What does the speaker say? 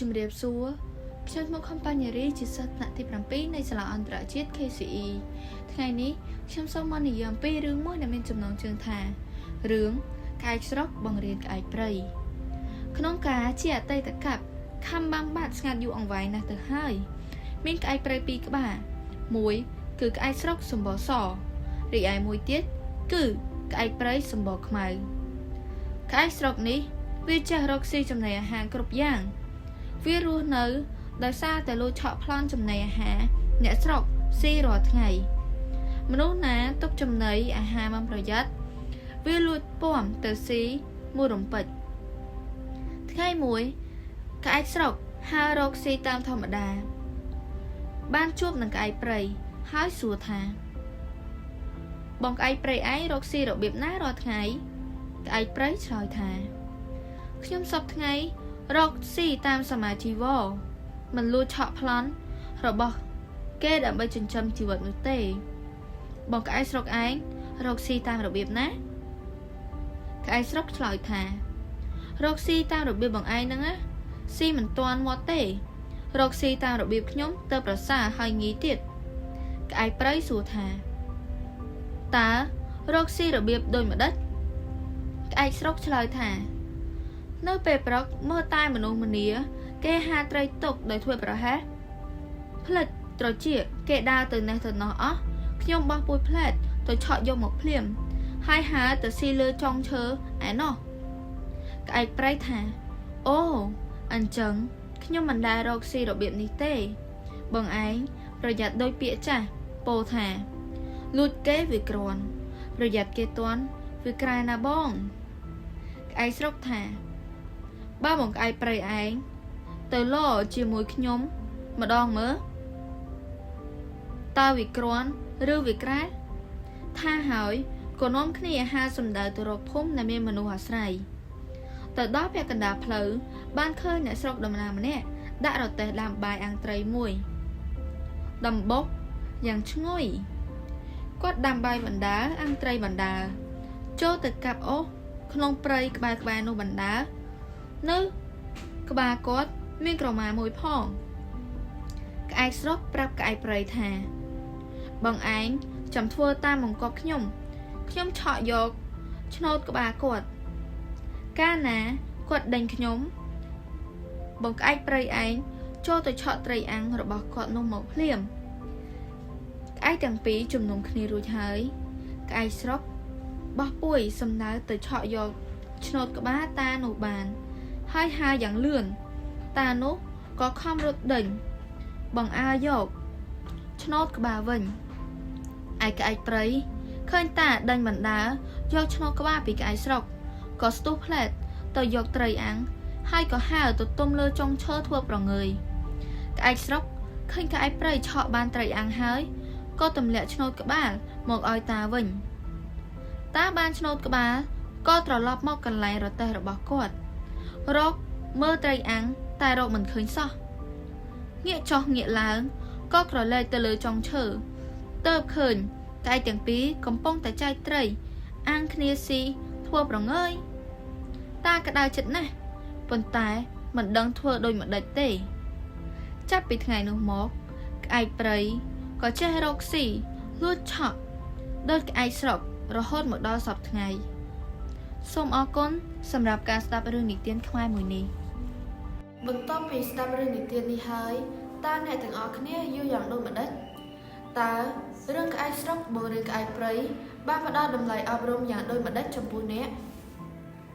ជំរាបសួរខ្ញុំមកខំបញ្ញរីជាសិស្សថ្នាក់ទី7នៃសាលាអន្តរជាតិ KCE ថ្ងៃនេះខ្ញុំសូមមកនិយាយអំពីរឿងមួយដែលមានចំណងជើងថារឿងក្អែកស្រុកបង្រៀនក្អែកព្រៃក្នុងការជាអតីតកាលខំបាំងបាត់ស្ងាត់យូរអង្វែងណាស់ទៅហើយមានក្អែកព្រៃពីរក្បាលមួយគឺក្អែកស្រុកសម្បរសរីឯមួយទៀតគឺក្អែកព្រៃសម្បរខ្មៅក្អែកស្រុកនេះវាចេះរកស៊ីចំណីអាហារគ្រប់យ៉ាងវារស់នៅដោយសារតែលួចឆក់ប្លន់ចំណីអាហារអ្នកស្រុកស៊ីរាល់ថ្ងៃមនុស្សណាទុកចំណីអាហារមិនប្រយ័ត្នវាលួចពាំទៅស៊ីមួយរំពេចថ្ងៃមួយក្អែកស្រុកហើររកស៊ីតាមធម្មតាបានជួបនឹងក្អែកព្រៃហើយសួរថាបងក្អែកព្រៃឯងរកស៊ីរបៀបណារាល់ថ្ងៃក្អែកព្រៃឆ្លើយថាខ្ញុំសពថ្ងៃរកស៊ីតាមសមាជីវរមិនលួចឆក់ប្លន់របស់គេដើម្បីចិញ្ចឹមជីវិតនោះទេបងក្អែកស្រុកឯងរកស៊ីតាមរបៀបណាក្អែកស្រុកឆ្លើយថារកស៊ីតាមរបៀបបងឯងហ្នឹងណាស៊ីមិនទាន់មាត់ទេរកស៊ីតាមរបៀបខ្ញុំទៅប្រសើរហើយងាយទៀតក្អែកព្រៃសួរថាតើរកស៊ីរបៀបដូចម្ដេចក្អែកស្រុកឆ្លើយថានៅពេលព្រឹកមើលតែមនុស្សម្នាគេហាត្រីទុកដោយធ្វើប្រហែសផ្លិចត្រចៀកគេដើរទៅនេះទៅនោះអស់ខ្ញុំបោះពួយផ្លែតទៅឆក់យកមកភ្លាមហើយហើរទៅស៊ីលើចុងឈើឯណោះក្អែកព្រៃថាអូអញ្ចឹងខ្ញុំមិនដែលរកស៊ីរបៀបនេះទេបងឯងប្រយ័ត្នដោយពាក្យចាស់ពោលថាលួចគេវាក្រាន់ប្រយ័ត្នគេទាន់វាក្រែណាបងក្អែកស្រុកថាបើបងក្អែកព្រៃឯងទៅលជាមួយខ្ញុំម្ដងមើលតើវាក្រាន់ឬវាក្រែថាហើយក៏នាំគ្នាអាហារសំដៅទៅរកភូមិដែលមានមនុស្សអាស្រ័យទៅដល់ពាក់កណ្ដាលផ្លូវបានឃើញអ្នកស្រុកដំណាម្នាក់ដាក់រទេះដាំបាយអាំងត្រីមួយដំបុកយ៉ាងឈ្ងុយគាត់ដាំបាយបណ្ដើអាំងត្រីបណ្ដើចូលទៅកាប់អូសក្នុងព្រៃក្បែរនោះបណ្ដើនៅក្បាលគាត់មានក្រមាមួយផងក្អែកស្រុកប្រាប់ក្អែកព្រៃថាបងឯងចាំធ្វើតាមបង្គាប់ខ្ញុំឆក់យកឆ្នោតក្បាលគាត់កាលណាគាត់ដេញខ្ញុំបងក្អែកព្រៃឯងចូលទៅឆក់ត្រីអាំងរបស់គាត់នោះមកភ្លាមក្អែកទាំងពីរជំនុំគ្នារួចហើយក្អែកស្រុកបោះពួយសំដៅទៅឆក់យកឆ្នោតក្បាលតានោះបានហើយហើរយ៉ាងលឿនតានោះក៏ខំរត់ដេញបង្អើយកឆ្នោតក្បាលវិញឯក្អែកព្រៃឃើញតាដេញបណ្ដើយកឆ្នោតក្បាលពីក្អែកស្រុកក៏ស្ទុះផ្លែតទៅយកត្រីអាំងហើយក៏ហើរទៅទុំលើចុងឈើធ្វើប្រងើយក្អែកស្រុកឃើញក្អែកព្រៃឆក់បានត្រីអាំងហើយក៏ទម្លាក់ឆ្នោតក្បាលមកឲ្យតាវិញតាបានឆ្នោតក្បាលក៏ត្រឡប់មកកន្លែងរទេះរបស់គាត់រកមើលត្រីអាំងតែរកមិនឃើញសោះងាកចុះងាកឡើងក៏ក្រឡេកទៅលើចុងឈើទើបឃើញក្អែកទាំងពីរកំពុងតែចែកត្រីអាំងគ្នាស៊ីធ្វើប្រងើយតាក្តៅចិត្តណាស់ប៉ុន្តែមិនដឹងធ្វើដូចម្ដេចទេចាប់ពីថ្ងៃនោះមកក្អែកព្រៃក៏ចេះរកស៊ីលួចឆក់ដោយក្អែកស្រុករហូតមកដល់សព្វថ្ងៃសូមអរគុណសម្រាប់ការស្ដាប់រឿងនិទានខ្មែរមួយនេះបន្ទាប់ពីស្ដាប់រឿងនិទាននេះហើយតើអ្នកទាំងអស់គ្នាយល់យ៉ាងដូចម្ដេចតើរឿងក្អែកស្រុកឬក្អែកព្រៃបានផ្ដល់តម្លៃអប់រំយ៉ាងដូចម្ដេចចំពោះអ្នក